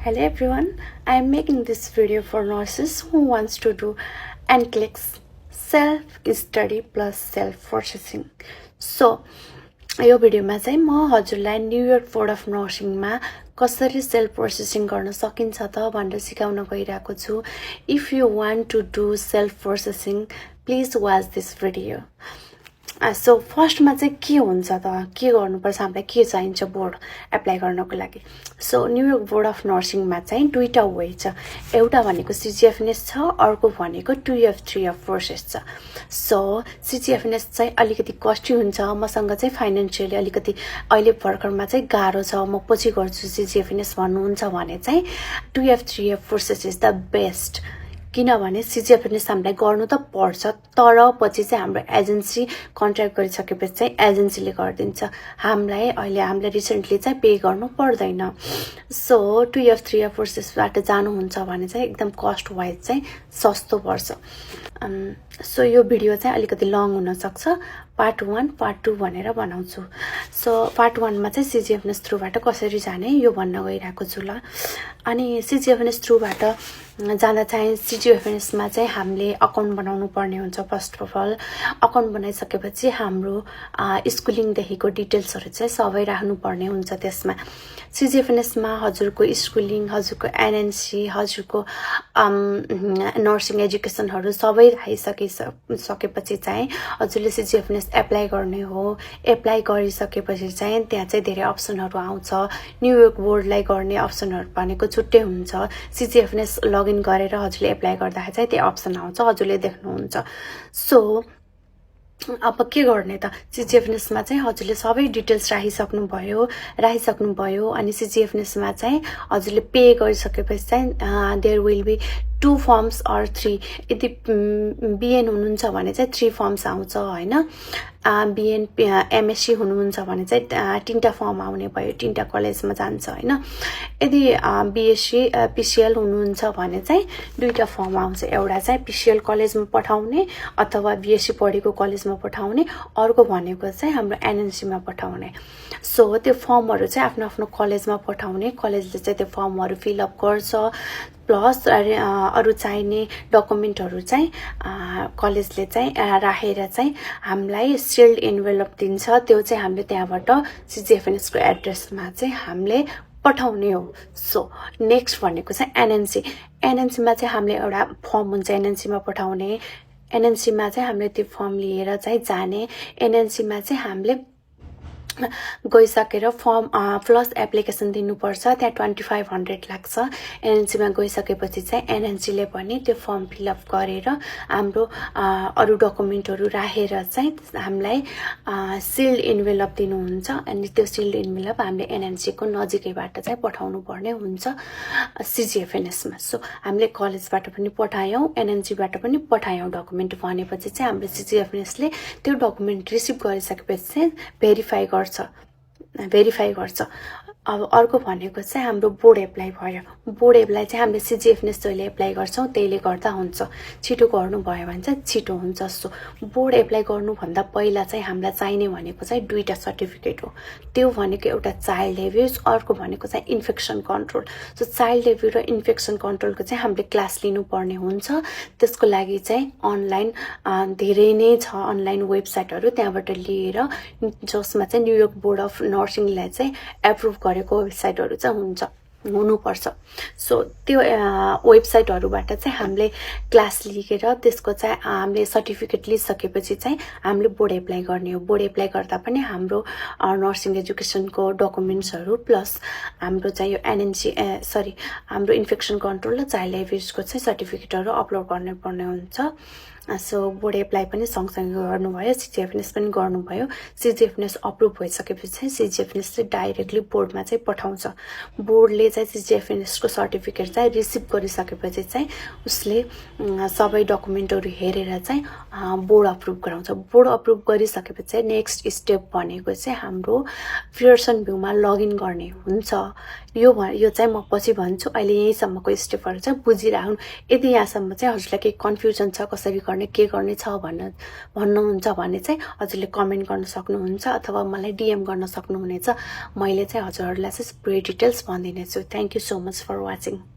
Hello everyone, I am making this video for nurses who wants to do NCLEX self-study plus self-processing. So, यो भिडियोमा चाहिँ म हजुरलाई New York board of नर्सिङमा कसरी self processing गर्न सकिन्छ त भनेर सिकाउन गइरहेको छु. If you want to do self processing please watch this video. So फर्स्टमा चाहिँ के हुन्छ त, के गर्नुपर्छ, हामीलाई के चाहिन्छ बोर्ड एप्लाई गर्नको लागि. सो न्युयोर्क बोर्ड अफ नर्सिङमा चाहिँ दुईवटा वे छ. एउटा भनेको सिजिएफएनएस छ, अर्को भनेको 2F3F प्रोसेस छ. सो सिजिएफएनएस चाहिँ अलिकति कस्टली हुन्छ. मसँग चाहिँ फाइनेन्सियली अलिकति अहिले भर्खरमा चाहिँ गाह्रो छ, म पछि गर्छु सिजिएफएनएस भन्नुहुन्छ भने चाहिँ 2F3F process is the best. किनभने सिजिएफएनएस हामीलाई गर्नु त पर्छ, तर पछि चाहिँ हाम्रो एजेन्सी कन्ट्र्याक्ट गरिसकेपछि चाहिँ एजेन्सीले गरिदिन्छ. हामीले रिसेन्टली चाहिँ पे गर्नु पर्दैन. सो 2F3F प्रोसेसबाट जानुहुन्छ भने चाहिँ एकदम कस्ट वाइज चाहिँ सस्तो पर्छ. सो यो भिडियो चाहिँ अलिकति लङ हुनसक्छ. पार्ट 1 पार्ट 2 भनेर बनाउँछु. सो पार्ट 1मा चाहिँ सिजिएफएनएस थ्रुबाट कसरी जाने यो भन्न गइरहेको छु ल. अनि सिजिएफएनएस थ्रुबाट जाँदा चाहिँ सिजिएफएनएसमा चाहिँ हामीले अकाउन्ट बनाउनु पर्ने हुन्छ. फर्स्ट अफ अल अकाउन्ट बनाइसकेपछि हाम्रो स्कुलिङदेखिको डिटेल्सहरू चाहिँ सबै राख्नुपर्ने हुन्छ. त्यसमा सिजिएफएनएसमा हजुरको स्कुलिङ, हजुरको एनएनसी, हजुरको नर्सिङ एजुकेसनहरू सबै राखिसकेपछि चाहिँ हजुरले सिजिएफएनएस एप्लाई गर्ने हो. एप्लाई गरिसकेपछि चाहिँ त्यहाँ चाहिँ धेरै अप्सनहरू आउँछ. न्युयोर्क बोर्डलाई गर्ने अप्सनहरू भनेको छुट्टै हुन्छ. सिजिएफएनएस लगइन गरेर हजुरले एप्लाई गर्दाखेरि चाहिँ त्यो अप्सन आउँछ, हजुरले देख्नुहुन्छ. सो अब के गर्ने त, सिजिएफएनएसमा चाहिँ हजुरले सबै डिटेल्स राखिसक्नुभयो. अनि सिजिएफएनएसमा चाहिँ हजुरले पे गरिसकेपछि चाहिँ there will be 2 forms or 3. यदि बिएन हुनुहुन्छ भने चाहिँ 3 फर्म्स आउँछ होइन. बिएन एमएससी हुनुहुन्छ भने चाहिँ 3टा फर्म आउने भयो, 3टा कलेजमा जान्छ होइन. यदि बिएससी पिसिएल हुनुहुन्छ भने चाहिँ 2टा फर्म आउँछ. एउटा चाहिँ पिसिएल कलेजमा पठाउने अथवा बिएससी पढेको कलेजमा पठाउने, अर्को भनेको चाहिँ हाम्रो एनएनसीमा पठाउने. सो त्यो फर्महरू चाहिँ आफ्नो आफ्नो कलेजमा पठाउने. कलेजले चाहिँ त्यो फर्महरू फिलअप गर्छ. प्लस अरू चाहिने डकुमेन्टहरू चाहिँ कलेजले चाहिँ राखेर चाहिँ हामीलाई सिल्ड इन्भेलप दिन्छ. त्यो चाहिँ हामीले त्यहाँबाट सिजिएफएनएसको एड्रेसमा चाहिँ हामीले पठाउने हो. सो नेक्स्ट भनेको चाहिँ एनएनसी. एनएनसीमा चाहिँ हामीले एउटा फर्म हुन्छ एनएनसीमा पठाउने. एनएनसीमा चाहिँ हामीले त्यो फर्म लिएर चाहिँ जाने. एनएनसीमा चाहिँ हामीले गइसकेर फर्म प्लस एप्लिकेसन दिनुपर्छ. त्यहाँ 2500 लाग्छ. एनएनसीमा गइसकेपछि चाहिँ एनएनसीले पनि त्यो फर्म फिलअप गरेर हाम्रो अरू डकुमेन्टहरू राखेर चाहिँ हामीलाई सिल्ड इन्भेलप दिनुहुन्छ. अनि त्यो सिल्ड इन्भेलप हामीले एनएनसीको नजिकैबाट चाहिँ पठाउनु पर्ने हुन्छ सिजिएफएनएसमा. सो हामीले कलेजबाट पनि पठायौँ, एनएनसीबाट पनि पठायौँ डकुमेन्ट भनेपछि चाहिँ हाम्रो सिजिएफएनएसले त्यो डकुमेन्ट रिसिभ गरिसकेपछि चाहिँ भेरिफाई गर्छ. अब अर्को भनेको चाहिँ हाम्रो बोर्ड एप्लाई भयो. बोर्ड एप्लाई चाहिँ हामीले सिजिएफएनएस जहिले एप्लाई गर्छौँ त्यहीले गर्दा हुन्छ. छिटो गर्नुभयो भने चाहिँ छिटो हुन्छ. सो बोर्ड एप्लाई गर्नुभन्दा पहिला चाहिँ हामीलाई चाहिने भनेको चाहिँ 2टा सर्टिफिकेट हो. त्यो भनेको एउटा चाइल्ड एब्युज, अर्को भनेको चाहिँ infection control. So child abuse र इन्फेक्सन कन्ट्रोलको चाहिँ हामीले क्लास लिनुपर्ने हुन्छ. त्यसको लागि चाहिँ अनलाइन धेरै नै छ अनलाइन वेबसाइटहरू, त्यहाँबाट लिएर जसमा चाहिँ न्युयोर्क बोर्ड अफ नर्सिङलाई चाहिँ एप्रुभ गरेको वेबसाइटहरू चाहिँ हुनुपर्छ. सो त्यो वेबसाइटहरूबाट चाहिँ हामीले क्लास लिएर त्यसको चाहिँ हामीले सर्टिफिकेट लिइसकेपछि चाहिँ हामीले बोर्ड एप्लाई गर्ने हो. बोर्ड एप्लाई गर्दा पनि हाम्रो नर्सिङ एजुकेसनको डकुमेन्ट्सहरू प्लस हाम्रो चाहिँ यो एनएनसी हाम्रो इन्फेक्सन कन्ट्रोल र चाइल्ड एब्युजको चाहिँ सर्टिफिकेटहरू अपलोड गर्नुपर्ने हुन्छ. सो बोर्ड एप्लाई पनि सँगसँगै गर्नुभयो, सिजिएफएनएस पनि गर्नुभयो. सिजिएफएनएस अप्रुभ भइसकेपछि चाहिँ सिजिएफएनएसले डाइरेक्टली बोर्डमा चाहिँ पठाउँछ. बोर्डले चाहिँ सिजिएफएनएसको सर्टिफिकेट चाहिँ रिसिभ गरिसकेपछि चाहिँ उसले सबै डकुमेन्टहरू हेरेर चाहिँ बोर्ड अप्रुभ गराउँछ. बोर्ड अप्रुभ गरिसकेपछि चाहिँ नेक्स्ट स्टेप भनेको चाहिँ हाम्रो पियर्सन भ्यूमा लगइन गर्ने हुन्छ. यो चाहिँ म पछि भन्छु। अहिले यहीँसम्मको स्टेपहरू चाहिँ बुझिराख्नु। यदि यहाँसम्म चाहिँ हजुरलाई केही कन्फ्युजन छ, कसरी गर्ने, के गर्ने छ भन्नुहुन्छ भने चाहिँ हजुरले कमेन्ट गर्न सक्नुहुन्छ अथवा मलाई DM गर्न सक्नुहुनेछ। मैले चाहिँ हजुरहरूलाई चाहिँ पुरै डिटेल्स भनिदिनेछु। Thank you so much for watching.